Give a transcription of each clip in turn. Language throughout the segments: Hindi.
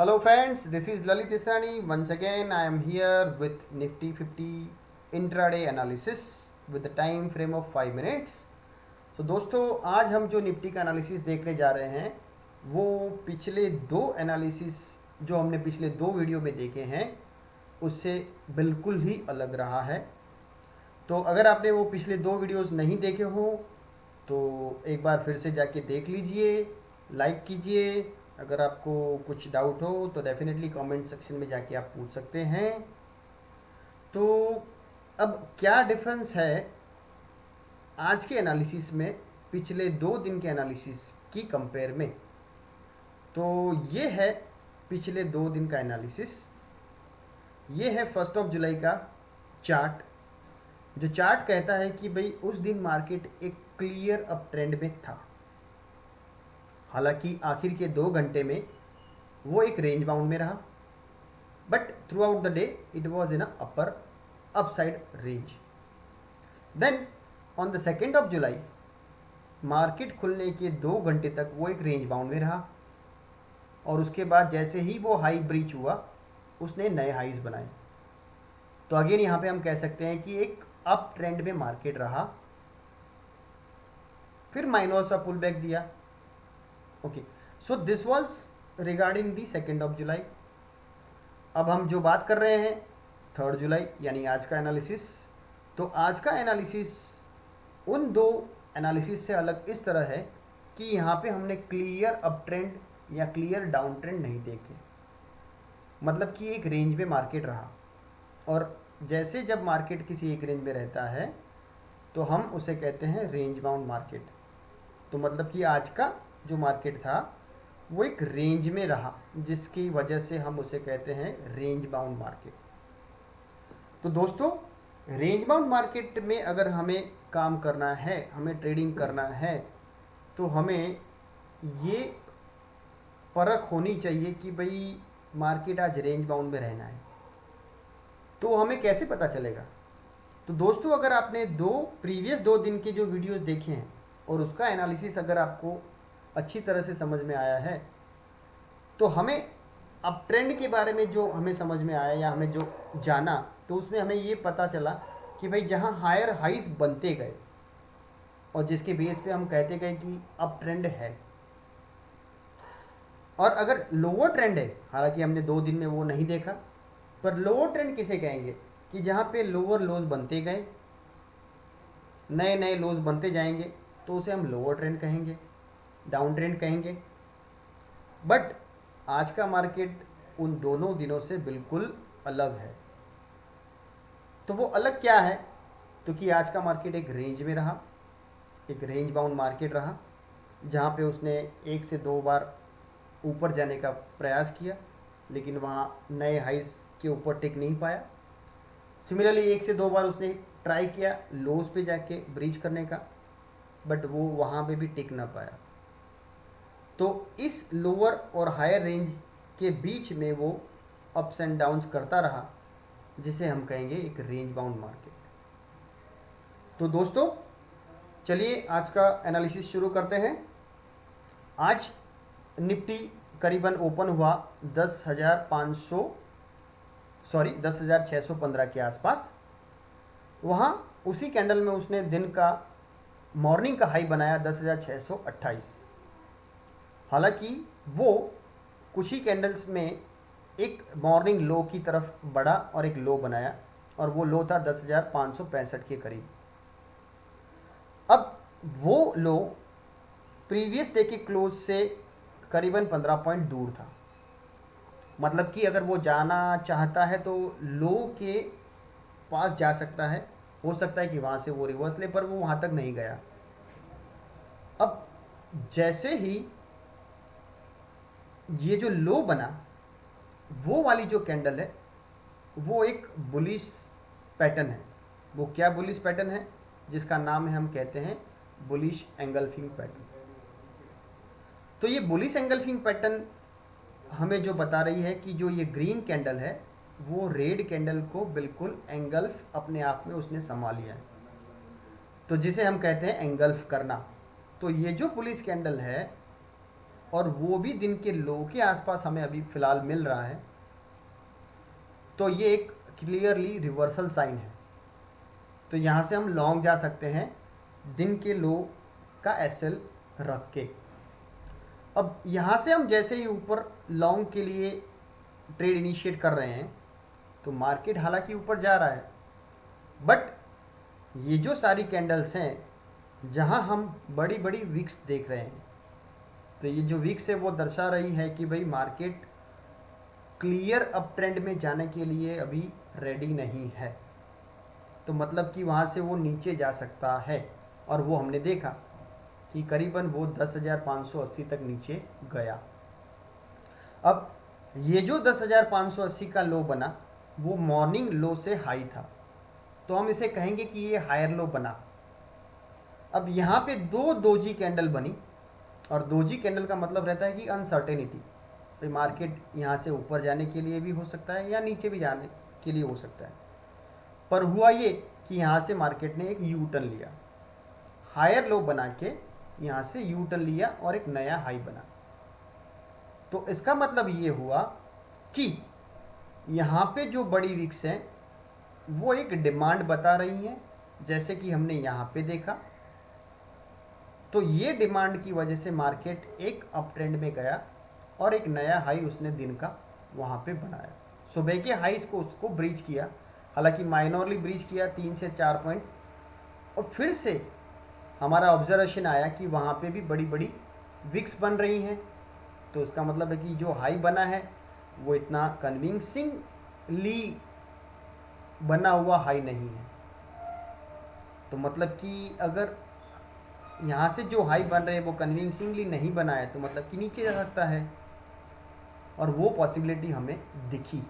Hello friends, this is Lalit Isani. Once again, I am here with Nifty 50 intraday analysis with the time frame of 5 minutes. तो दोस्तों आज हम जो निफ्टी का एनालिसिस देखने जा रहे हैं वो पिछले दो एनालिसिस जो हमने पिछले दो वीडियो में देखे हैं उससे बिल्कुल ही अलग रहा है। तो अगर आपने वो पिछले दो वीडियोस नहीं देखे हो तो एक बार फिर से जाके देख लीजिए, लाइक कीजिए। अगर आपको कुछ डाउट हो तो डेफिनेटली कमेंट सेक्शन में जाके आप पूछ सकते हैं। तो अब क्या डिफरेंस है आज के एनालिसिस में पिछले 2 दिन के एनालिसिस की कंपेयर में? तो ये है पिछले 2 दिन का एनालिसिस। ये है 1 जुलाई का चार्ट, जो चार्ट कहता है कि भाई उस दिन मार्केट एक क्लियर अप ट्रेंड में था। हालांकि आखिर के 2 घंटे में वो एक रेंज बाउंड में रहा, but throughout the day it was in upper upside range. Then on the 2 July market खुलने के 2 घंटे तक वो एक रेंज बाउंड में रहा और उसके बाद जैसे ही वो हाई ब्रीच हुआ उसने नए हाईज बनाए। तो अगेन यहाँ पे हम कह सकते हैं कि एक अप ट्रेंड में मार्केट रहा, फिर माइनर सा पुल बैक दिया। Okay, so this was regarding the 2 जुलाई। अब हम जो बात कर रहे हैं 3 जुलाई यानी आज का एनालिसिस। तो आज का एनालिसिस उन दो एनालिसिस से अलग इस तरह है कि यहाँ पे हमने क्लियर अप ट्रेंड या क्लियर डाउन ट्रेंड नहीं देखे। मतलब कि एक रेंज में मार्केट रहा और जैसे जब मार्केट किसी एक रेंज में रहता है तो हम उसे कहते हैं रेंज बाउंड मार्केट। तो मतलब कि आज का जो मार्केट था वो एक रेंज में रहा, जिसकी वजह से हम उसे कहते हैं रेंज बाउंड मार्केट। तो दोस्तों रेंज बाउंड मार्केट में अगर हमें काम करना है, हमें ट्रेडिंग करना है, तो हमें ये परख होनी चाहिए कि भाई मार्केट आज रेंज बाउंड में रहना है। तो हमें कैसे पता चलेगा? तो दोस्तों अगर आपने प्रीवियस 2 दिन के जो वीडियोस देखे हैं और उसका एनालिसिस अगर आपको अच्छी तरह से समझ में आया है तो हमें अब ट्रेंड के बारे में जो हमें समझ में आया या हमें जो जाना, तो उसमें हमें ये पता चला कि भाई जहाँ हायर हाइज बनते गए और जिसके बेस पे हम कहते गए कि अब ट्रेंड है, और अगर लोअर ट्रेंड है, हालांकि हमने 2 दिन में वो नहीं देखा, पर लोअर ट्रेंड किसे कहेंगे कि जहाँ पे लोअर लोज बनते गए, नए नए लोज बनते जाएंगे, तो उसे हम लोअर ट्रेंड कहेंगे, डाउन ट्रेंड कहेंगे। बट आज का मार्केट उन दोनों दिनों से बिल्कुल अलग है। तो वो अलग क्या है? तो कि आज का मार्केट एक रेंज में रहा, एक रेंज बाउंड मार्केट रहा, जहाँ पे उसने 1 से 2 बार ऊपर जाने का प्रयास किया लेकिन वहाँ नए हाइस के ऊपर टिक नहीं पाया। सिमिलरली 1 से 2 बार उसने ट्राई किया लोज पे जाके ब्रीच करने का, बट वो वहाँ पे भी टिक ना पाया। तो इस लोअर और हायर रेंज के बीच में वो अप्स एंड डाउन्स करता रहा, जिसे हम कहेंगे एक रेंज बाउंड मार्केट। तो दोस्तों चलिए आज का एनालिसिस शुरू करते हैं। आज निफ्टी करीबन ओपन हुआ 10,615 के आसपास। वहाँ उसी कैंडल में उसने दिन का मॉर्निंग का हाई बनाया 10,628। हालांकि वो कुछ ही कैंडल्स में एक मॉर्निंग लो की तरफ बढ़ा और एक लो बनाया, और वो लो था 10,565 के करीब। अब वो लो प्रीवियस डे के क्लोज से करीबन 15 पॉइंट दूर था। मतलब कि अगर वो जाना चाहता है तो लो के पास जा सकता है, हो सकता है कि वहाँ से वो रिवर्स ले, पर वो वहाँ तक नहीं गया। अब जैसे ही ये जो लो बना, वो वाली जो कैंडल है वो एक बुलिश पैटर्न है। वो क्या बुलिश पैटर्न है? जिसका नाम है, हम कहते हैं बुलिश एंगल्फिंग पैटर्न। तो ये बुलिश एंगल्फिंग पैटर्न हमें जो बता रही है कि जो ये ग्रीन कैंडल है वो रेड कैंडल को बिल्कुल एंगल्फ अपने आप में उसने समा लिया है, तो जिसे हम कहते हैं एंगल्फ करना। तो ये जो बुलिश कैंडल है और वो भी दिन के लो के आसपास हमें अभी फ़िलहाल मिल रहा है, तो ये एक क्लियरली रिवर्सल साइन है। तो यहाँ से हम लॉन्ग जा सकते हैं दिन के लो का एसएल रख के। अब यहाँ से हम जैसे ही ऊपर लॉन्ग के लिए ट्रेड इनिशिएट कर रहे हैं, तो मार्केट हालांकि ऊपर जा रहा है, बट ये जो सारी कैंडल्स हैं जहाँ हम बड़ी बड़ी विक्स देख रहे हैं, तो ये जो विक्स है वो दर्शा रही है कि भाई मार्केट क्लियर अप ट्रेंड में जाने के लिए अभी रेडी नहीं है। तो मतलब कि वहाँ से वो नीचे जा सकता है, और वो हमने देखा कि करीबन वो 10,580 तक नीचे गया। अब ये जो 10,580 का लो बना वो मॉर्निंग लो से हाई था, तो हम इसे कहेंगे कि ये हायर लो बना। अब यहाँ पे दो दोजी कैंडल बनी, और दोजी कैंडल का मतलब रहता है कि अनसर्टेनिटी, तो मार्केट यहाँ से ऊपर जाने के लिए भी हो सकता है या नीचे भी जाने के लिए हो सकता है। पर हुआ ये कि यहाँ से मार्केट ने एक यू टर्न लिया, हायर लो बना के यहाँ से यू टर्न लिया और एक नया हाई बना। तो इसका मतलब ये हुआ कि यहाँ पे जो बड़ी विक्स हैं वो एक डिमांड बता रही हैं, जैसे कि हमने यहाँ पे देखा। तो ये डिमांड की वजह से मार्केट एक अप ट्रेंड में गया और एक नया हाई उसने दिन का वहाँ पे बनाया। सुबह के हाईज को उसको ब्रीच किया, हालांकि माइनरली ब्रीच किया 3 से 4 पॉइंट, और फिर से हमारा ऑब्जर्वेशन आया कि वहाँ पे भी बड़ी बड़ी विक्स बन रही हैं। तो इसका मतलब है कि जो हाई बना है वो इतना कन्विंसिंगली बना हुआ हाई नहीं है। तो मतलब कि अगर यहाँ से जो हाई बन रहे हैं वो कन्विंसिंगली नहीं बना है, तो मतलब कि नीचे जा सकता है, और वो पॉसिबिलिटी हमें दिखी।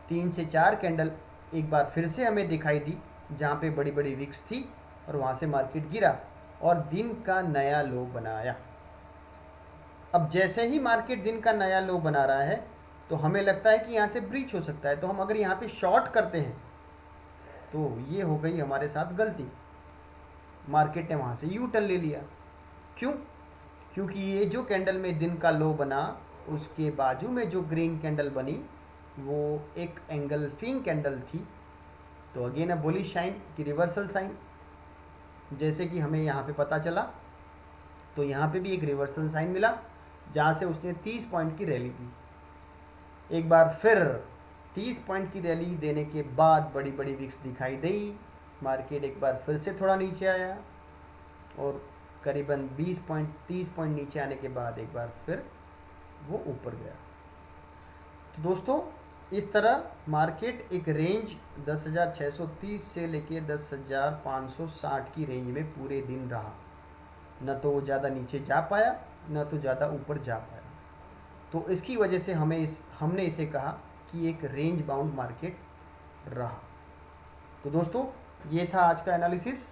3 से 4 कैंडल एक बार फिर से हमें दिखाई दी जहाँ पे बड़ी बड़ी विक्स थी, और वहाँ से मार्केट गिरा और दिन का नया लो बनाया। अब जैसे ही मार्केट दिन का नया लो बना रहा है, तो हमें लगता है कि यहाँ से ब्रीच हो सकता है, तो हम अगर यहाँ पे शॉर्ट करते हैं तो ये हो गई हमारे साथ गलती। मार्केट ने वहाँ से यू टर्न ले लिया। क्यों? क्योंकि ये जो कैंडल में दिन का लो बना उसके बाजू में जो ग्रीन कैंडल बनी वो एक एंगल्फिंग कैंडल थी। तो अगेन अ बुलिश साइन की रिवर्सल साइन, जैसे कि हमें यहाँ पे पता चला। तो यहाँ पे भी एक रिवर्सल साइन मिला जहाँ से उसने 30 पॉइंट की रैली दी। एक बार फिर 30 पॉइंट की रैली देने के बाद बड़ी बड़ी विक्स दिखाई दी, मार्केट एक बार फिर से थोड़ा नीचे आया, और करीबन 20 पॉइंट 30 पॉइंट नीचे आने के बाद एक बार फिर वो ऊपर गया। तो दोस्तों इस तरह मार्केट एक रेंज 10,630 से लेके 10,560 की रेंज में पूरे दिन रहा। न तो वो ज़्यादा नीचे जा पाया, न तो ज़्यादा ऊपर जा पाया। तो इसकी वजह से हमने इसे कहा कि एक रेंज बाउंड मार्केट रहा। तो दोस्तों ये था आज का एनालिसिस।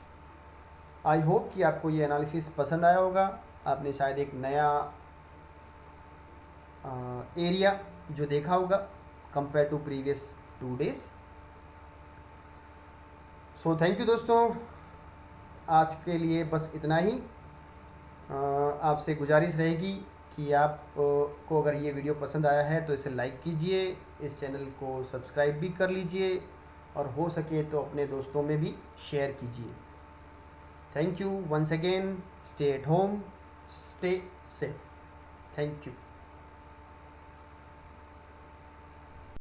आई होप कि आपको ये एनालिसिस पसंद आया होगा। आपने शायद एक नया एरिया जो देखा होगा compare to previous 2 days. So thank you दोस्तों, आज के लिए बस इतना ही। आपसे गुजारिश रहेगी कि आप को अगर ये वीडियो पसंद आया है तो इसे लाइक कीजिए, इस चैनल को सब्सक्राइब भी कर लीजिए, और हो सके तो अपने दोस्तों में भी शेयर कीजिए। Thank you once again. Stay at home, stay safe. Thank you.